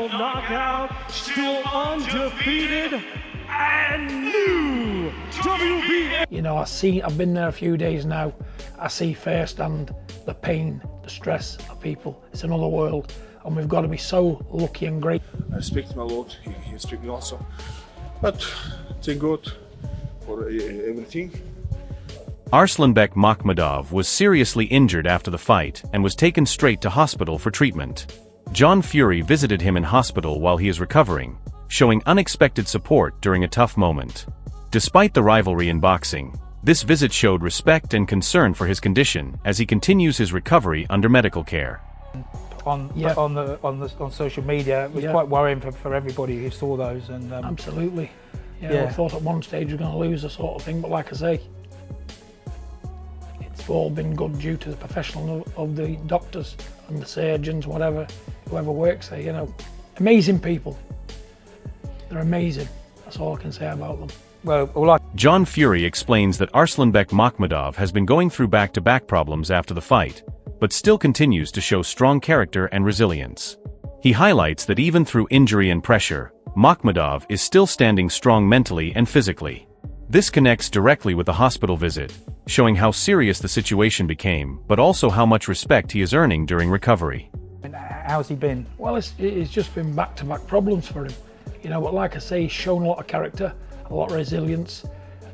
Professional knockout, still undefeated, and new WBA. You know, I've been there a few days now. I see firsthand the pain, the stress of people. It's another world, and we've got to be so lucky and great. I respect him a lot. He respects me also. But thank God for everything. Arslanbek Makhmudov was seriously injured after the fight and was taken straight to hospital for treatment. John Fury visited him in hospital while he is recovering, showing unexpected support during a tough moment. Despite the rivalry in boxing, this visit showed respect and concern for his condition as he continues his recovery under medical care. On social media, it was quite worrying for everybody who saw those. And absolutely. I thought at one stage we were going to lose a sort of thing, but like I say, it's all been good due to the professional of the doctors and the surgeons, whoever works there, you know. Amazing people. They're amazing. That's all I can say about them. John Fury explains that Arslanbek Makhmudov has been going through back-to-back problems after the fight, but still continues to show strong character and resilience. He highlights that even through injury and pressure, Makhmudov is still standing strong mentally and physically. This connects directly with the hospital visit, showing how serious the situation became, but also how much respect he is earning during recovery. And how's he been? Well, it's just been back-to-back problems for him. You know, but like I say, he's shown a lot of character, a lot of resilience,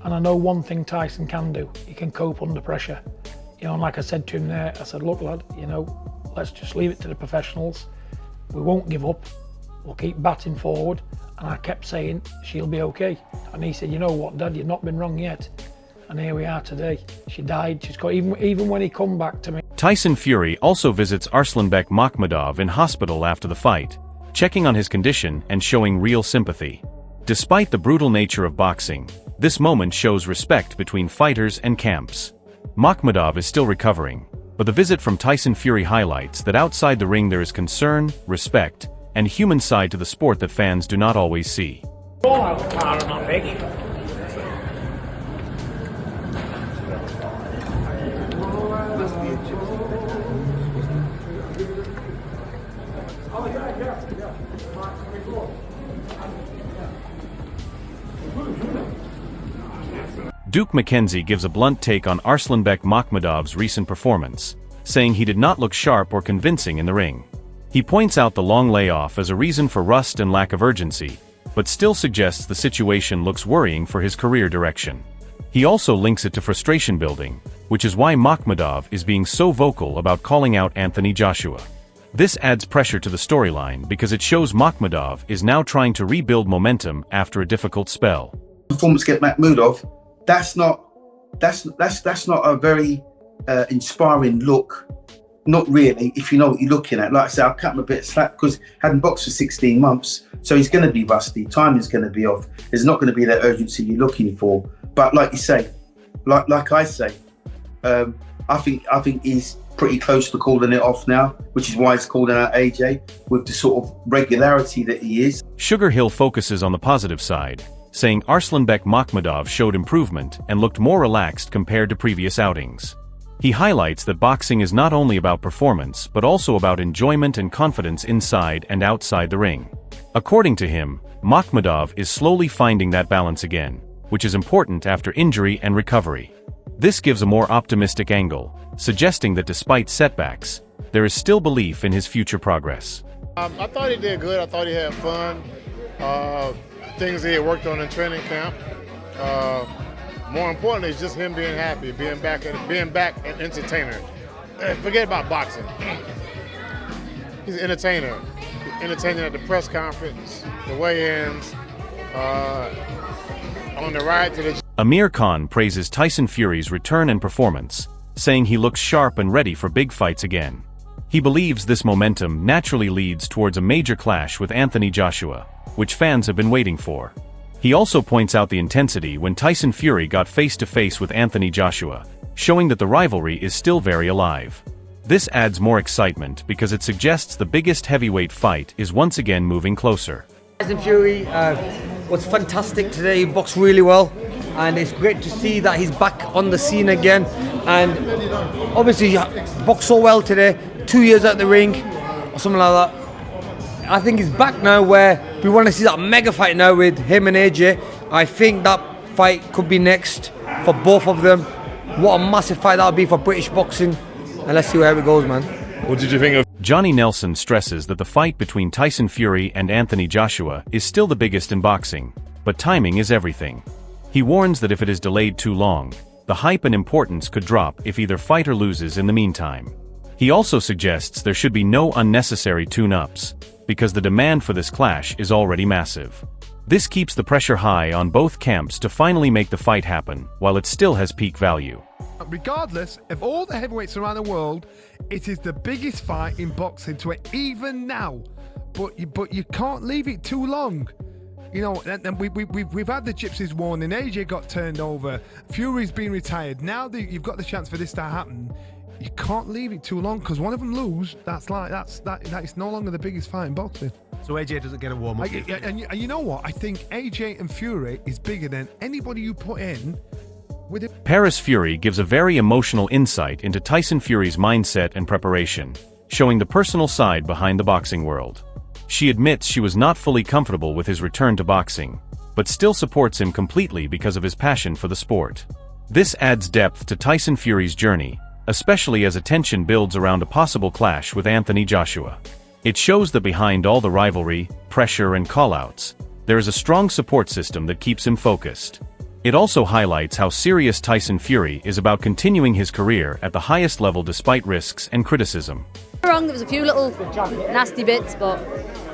and I know one thing Tyson can do. He can cope under pressure. You know, and like I said to him there, I said, look lad, you know, let's just leave it to the professionals. We won't give up. We'll keep batting forward. And I kept saying, she'll be okay. And he said, you know what, Dad, you've not been wrong yet. And here we are today. She died. She's got, even when he come back to me. Tyson Fury also visits Arslanbek Makhmudov in hospital after the fight, checking on his condition and showing real sympathy. Despite the brutal nature of boxing, this moment shows respect between fighters and camps. Makhmudov is still recovering, but the visit from Tyson Fury highlights that outside the ring there is concern, respect, and human side to the sport that fans do not always see. Duke McKenzie gives a blunt take on Arslanbek Makhmudov's recent performance, saying he did not look sharp or convincing in the ring. He points out the long layoff as a reason for rust and lack of urgency, but still suggests the situation looks worrying for his career direction. He also links it to frustration building, which is why Makhmudov is being so vocal about calling out Anthony Joshua. This adds pressure to the storyline because it shows Makhmudov is now trying to rebuild momentum after a difficult spell. Performance against Makhmudov, that's not a very inspiring look. Not really, if you know what you're looking at. Like I said, I'll cut him a bit of slack because hadn't boxed for 16 months, so he's going to be rusty. Timing's going to be off. There's not going to be that urgency you're looking for. But like you say, like I say, I think he's pretty close to calling it off now, which is why he's calling out AJ with the sort of regularity that he is. Sugar Hill focuses on the positive side, saying Arslanbek Makhmudov showed improvement and looked more relaxed compared to previous outings. He highlights that boxing is not only about performance but also about enjoyment and confidence inside and outside the ring. According to him, Makhmudov is slowly finding that balance again, which is important after injury and recovery. This gives a more optimistic angle, suggesting that despite setbacks, there is still belief in his future progress. I thought he did good. I thought he had fun. Things he had worked on in training camp. More importantly, it's just him being happy, being back an entertainer. Forget about boxing. He's an entertainer. Entertaining at the press conference, the weigh-ins, on the ride to the... Amir Khan praises Tyson Fury's return and performance, saying he looks sharp and ready for big fights again. He believes this momentum naturally leads towards a major clash with Anthony Joshua, which fans have been waiting for. He also points out the intensity when Tyson Fury got face-to-face with Anthony Joshua, showing that the rivalry is still very alive. This adds more excitement because it suggests the biggest heavyweight fight is once again moving closer. Tyson Fury was fantastic today. He boxed really well, and it's great to see that he's back on the scene again. And obviously, he boxed so well today. 2 years out the ring, or something like that. I think he's back now where we want to see that mega fight now with him and AJ. I think that fight could be next for both of them. What a massive fight that would be for British boxing. And let's see where it goes, man. What did you think of? Johnny Nelson stresses that the fight between Tyson Fury and Anthony Joshua is still the biggest in boxing, but timing is everything. He warns that if it is delayed too long, the hype and importance could drop if either fighter loses in the meantime. He also suggests there should be no unnecessary tune-ups, because the demand for this clash is already massive. This keeps the pressure high on both camps to finally make the fight happen, while it still has peak value. Regardless of all the heavyweights around the world, it is the biggest fight in boxing to it, even now. But you can't leave it too long. You know, and we've had the Gypsies warning. AJ got turned over. Fury's been retired. Now that you've got the chance for this to happen, you can't leave it too long, because one of them lose. That is no longer the biggest fight in boxing. So AJ doesn't get a warm up. And you know what? I think AJ and Fury is bigger than anybody you put in. Paris Fury gives a very emotional insight into Tyson Fury's mindset and preparation, showing the personal side behind the boxing world. She admits she was not fully comfortable with his return to boxing, but still supports him completely because of his passion for the sport. This adds depth to Tyson Fury's journey, especially as attention builds around a possible clash with Anthony Joshua. It shows that behind all the rivalry, pressure and call-outs, there is a strong support system that keeps him focused. It also highlights how serious Tyson Fury is about continuing his career at the highest level despite risks and criticism. There was a few little nasty bits, but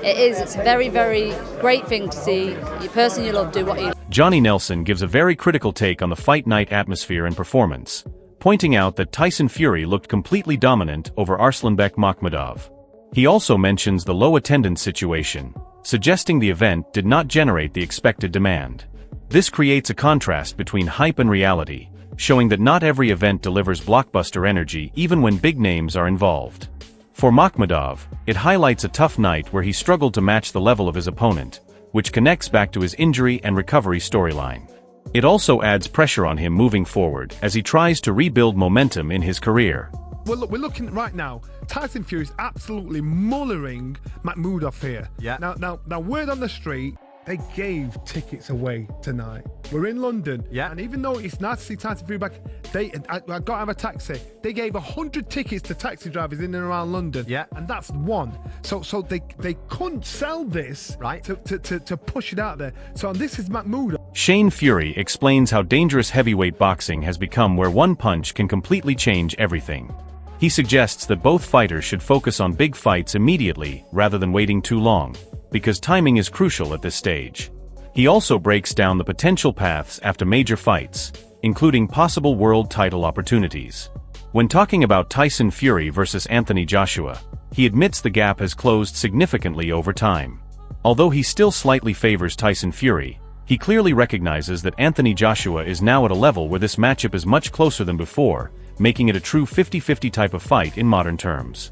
it's a very, very great thing to see your person you love do what you love. Johnny Nelson gives a very critical take on the fight night atmosphere and performance, pointing out that Tyson Fury looked completely dominant over Arslanbek Makhmudov. He also mentions the low attendance situation, suggesting the event did not generate the expected demand. This creates a contrast between hype and reality, showing that not every event delivers blockbuster energy even when big names are involved. For Makhmudov, it highlights a tough night where he struggled to match the level of his opponent, which connects back to his injury and recovery storyline. It also adds pressure on him moving forward as he tries to rebuild momentum in his career. Well, look, we're looking right now. Tyson Fury is absolutely mullering Makhmudov here. Yeah. Now, word on the street, they gave tickets away tonight. We're in London. Yeah. And even though it's nice to see Tyson Fury back, I got to have a taxi. They gave 100 tickets to taxi drivers in and around London. Yeah. And that's one. So they couldn't sell this right to push it out there. So this is Makhmudov. Shane Fury explains how dangerous heavyweight boxing has become, where one punch can completely change everything. He suggests that both fighters should focus on big fights immediately rather than waiting too long, because timing is crucial at this stage. He also breaks down the potential paths after major fights, including possible world title opportunities. When talking about Tyson Fury versus Anthony Joshua, he admits the gap has closed significantly over time. Although he still slightly favors Tyson Fury, he clearly recognizes that Anthony Joshua is now at a level where this matchup is much closer than before, making it a true 50-50 type of fight in modern terms.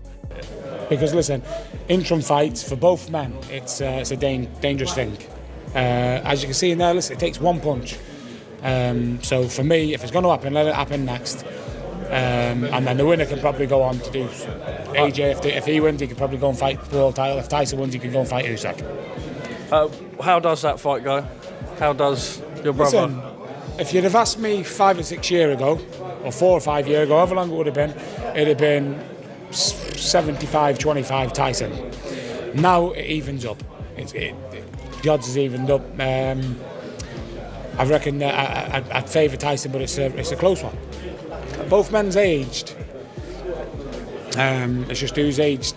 Because listen, interim fights for both men, it's a dangerous thing. As you can see in there, listen, it takes one punch. So for me, if it's going to happen, let it happen next. And then the winner can probably go on to do AJ. If he wins, he can probably go and fight the world title. If Tyson wins, he can go and fight Usyk. How does that fight go? How does your brother? Listen, if you'd have asked me 5 or 6 years ago, or 4 or 5 years ago, however long it would have been, it'd have been 75-25 Tyson. Now it evens up. The odds is evened up. I reckon I'd favour Tyson, but it's a close one. Both men's aged. It's just who's aged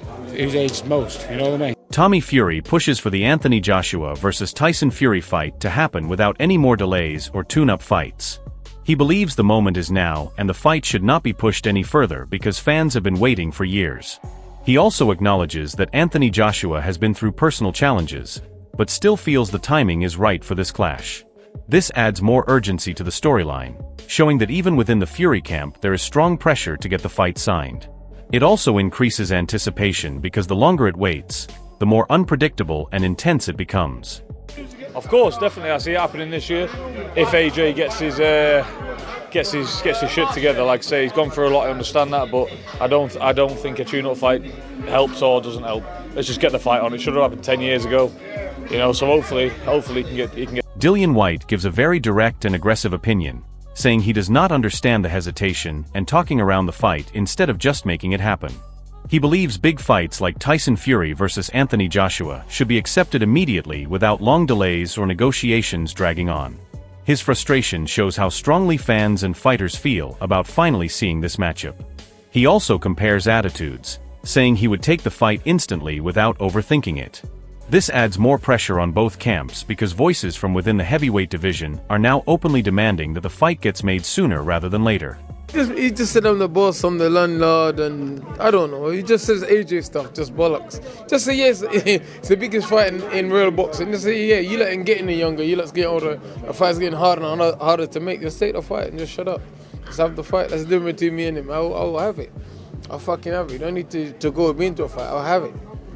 most. You know what I mean? Tommy Fury pushes for the Anthony Joshua versus Tyson Fury fight to happen without any more delays or tune-up fights. He believes the moment is now, and the fight should not be pushed any further because fans have been waiting for years. He also acknowledges that Anthony Joshua has been through personal challenges, but still feels the timing is right for this clash. This adds more urgency to the storyline, showing that even within the Fury camp there is strong pressure to get the fight signed. It also increases anticipation because the longer it waits, the more unpredictable and intense it becomes. Of course, definitely, I see it happening this year. If AJ gets his shit together, like I say, he's gone through a lot. I understand that, but I don't think a tune-up fight helps or doesn't help. let's just get the fight on. It should have happened 10 years ago, you know. So hopefully he can get. Dillian Whyte gives a very direct and aggressive opinion, saying he does not understand the hesitation and talking around the fight instead of just making it happen. He believes big fights like Tyson Fury versus Anthony Joshua should be accepted immediately without long delays or negotiations dragging on. His frustration shows how strongly fans and fighters feel about finally seeing this matchup. He also compares attitudes, saying he would take the fight instantly without overthinking it. This adds more pressure on both camps because voices from within the heavyweight division are now openly demanding that the fight gets made sooner rather than later. He just said I'm the boss, I'm the landlord, and I don't know. He just says AJ stuff, just bollocks. Just say yes, it's the biggest fight in real boxing. Just say yeah, you let him get any younger, you let us get older. The fight's getting harder and harder to make. Just take the fight and just shut up. Just have the fight. That's the difference between me and him. I'll have it. I'll fucking have it. You don't need to go with me into a fight. I'll have it.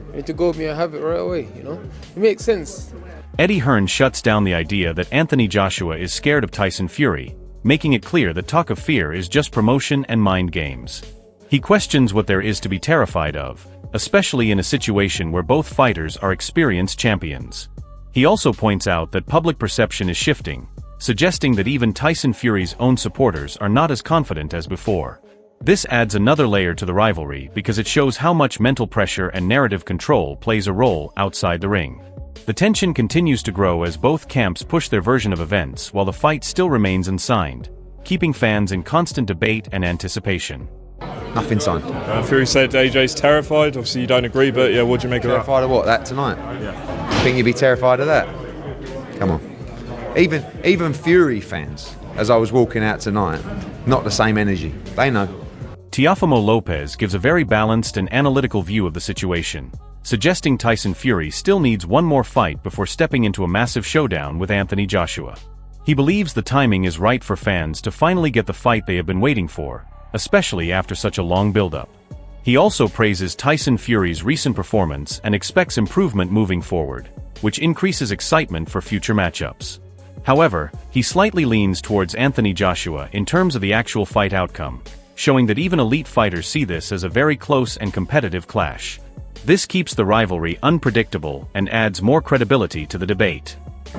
You need to go with me and have it right away, you know? It makes sense. Eddie Hearn shuts down the idea that Anthony Joshua is scared of Tyson Fury, making it clear that talk of fear is just promotion and mind games. He questions what there is to be terrified of, especially in a situation where both fighters are experienced champions. He also points out that public perception is shifting, suggesting that even Tyson Fury's own supporters are not as confident as before. This adds another layer to the rivalry because it shows how much mental pressure and narrative control plays a role outside the ring. The tension continues to grow as both camps push their version of events while the fight still remains unsigned, keeping fans in constant debate and anticipation. Nothing signed. Fury said AJ's terrified. Obviously you don't agree, but yeah, what do you make of that? Terrified of what? That tonight? Yeah. You think you'd be terrified of that? Come on. Even Fury fans, as I was walking out tonight, not the same energy. They know. Teofimo Lopez gives a very balanced and analytical view of the situation, suggesting Tyson Fury still needs one more fight before stepping into a massive showdown with Anthony Joshua. He believes the timing is right for fans to finally get the fight they have been waiting for, especially after such a long build-up. He also praises Tyson Fury's recent performance and expects improvement moving forward, which increases excitement for future matchups. However, he slightly leans towards Anthony Joshua in terms of the actual fight outcome, showing that even elite fighters see this as a very close and competitive clash. This keeps the rivalry unpredictable and adds more credibility to the debate.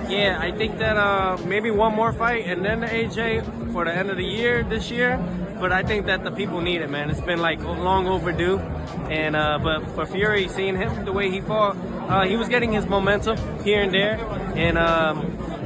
Yeah, I think that maybe one more fight and then the AJ for the end of the year this year. But I think that the people need it, man. It's been like long overdue. And but for Fury, seeing him the way he fought, he was getting his momentum here and there. And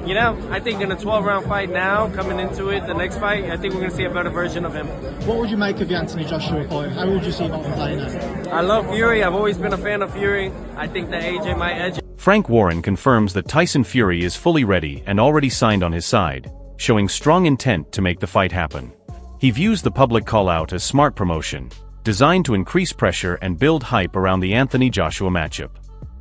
you know, I think in a 12-round fight now, coming into it, the next fight, I think we're going to see a better version of him. What would you make of the Anthony Joshua fight? How would you see him playing it? I love Fury. I've always been a fan of Fury. I think that AJ might edge. Frank Warren confirms that Tyson Fury is fully ready and already signed on his side, showing strong intent to make the fight happen. He views the public call-out as smart promotion, designed to increase pressure and build hype around the Anthony Joshua matchup.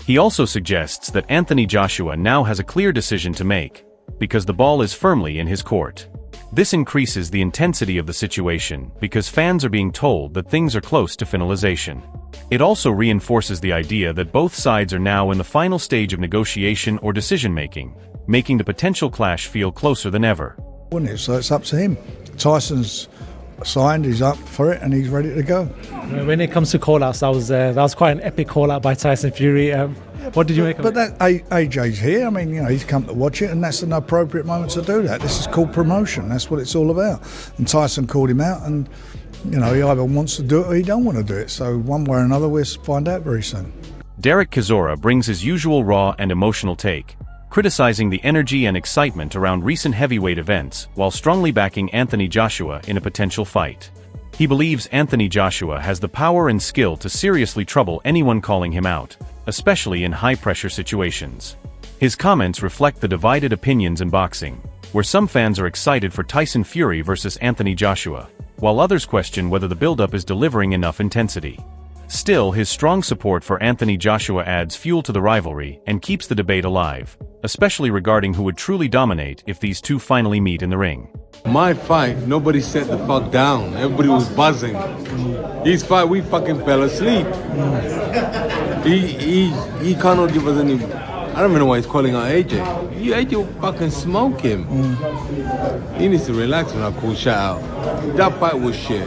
He also suggests that Anthony Joshua now has a clear decision to make, because the ball is firmly in his court. This increases the intensity of the situation because fans are being told that things are close to finalization. It also reinforces the idea that both sides are now in the final stage of negotiation or decision-making, making the potential clash feel closer than ever. Wouldn't it? So it's up to him. Tyson's signed, he's up for it, and he's ready to go. When it comes to call-outs, that was quite an epic call-out by Tyson Fury. What did you make of it? But AJ's here. I mean, you know, he's come to watch it, and that's an appropriate moment to do that. This is called promotion. That's what it's all about. And Tyson called him out, and you know, he either wants to do it or he don't want to do it. So one way or another, we'll find out very soon. Derek Chisora brings his usual raw and emotional take, criticizing the energy and excitement around recent heavyweight events while strongly backing Anthony Joshua in a potential fight. He believes Anthony Joshua has the power and skill to seriously trouble anyone calling him out, especially in high-pressure situations. His comments reflect the divided opinions in boxing, where some fans are excited for Tyson Fury versus Anthony Joshua, while others question whether the build-up is delivering enough intensity. Still, his strong support for Anthony Joshua adds fuel to the rivalry and keeps the debate alive, especially regarding who would truly dominate if these two finally meet in the ring. My fight, nobody sat the fuck down. Everybody was buzzing. His fight, we fucking fell asleep. He cannot give us any... I don't even know why he's calling out AJ. AJ will fucking smoke him. He needs to relax when I call shout out. That fight was shit.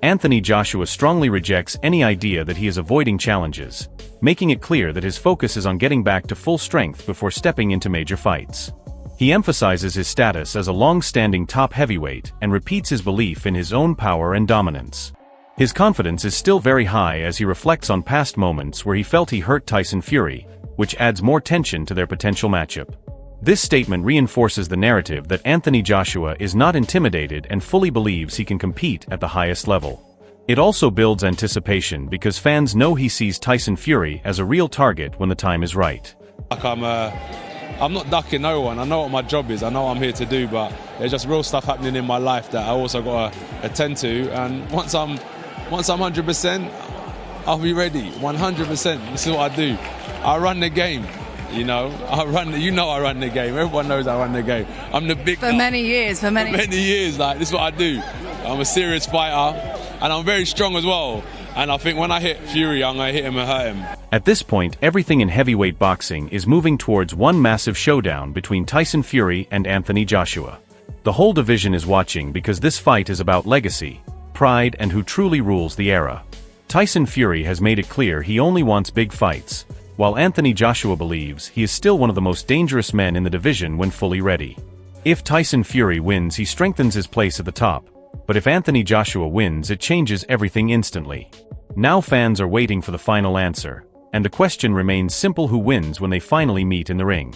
Anthony Joshua strongly rejects any idea that he is avoiding challenges, making it clear that his focus is on getting back to full strength before stepping into major fights. He emphasizes his status as a long-standing top heavyweight and repeats his belief in his own power and dominance. His confidence is still very high as he reflects on past moments where he felt he hurt Tyson Fury, which adds more tension to their potential matchup. This statement reinforces the narrative that Anthony Joshua is not intimidated and fully believes he can compete at the highest level. It also builds anticipation because fans know he sees Tyson Fury as a real target when the time is right. Like I'm not ducking no one. I know what my job is. I know what I'm here to do, but there's just real stuff happening in my life that I also got to attend to. And once I'm 100%, I'll be ready. 100%. This is what I do. I run the game. You know, I run the game. Everyone knows I run the game. I'm the big for many years. For many years. Like, this is what I do. I'm a serious fighter, and I'm very strong as well. And I think when I hit Fury, I'm gonna hit him and hurt him. At this point, everything in heavyweight boxing is moving towards one massive showdown between Tyson Fury and Anthony Joshua. The whole division is watching because this fight is about legacy, pride, and who truly rules the era. Tyson Fury has made it clear he only wants big fights, while Anthony Joshua believes he is still one of the most dangerous men in the division when fully ready. If Tyson Fury wins, he strengthens his place at the top, but if Anthony Joshua wins, it changes everything instantly. Now fans are waiting for the final answer, and the question remains simple: who wins when they finally meet in the ring?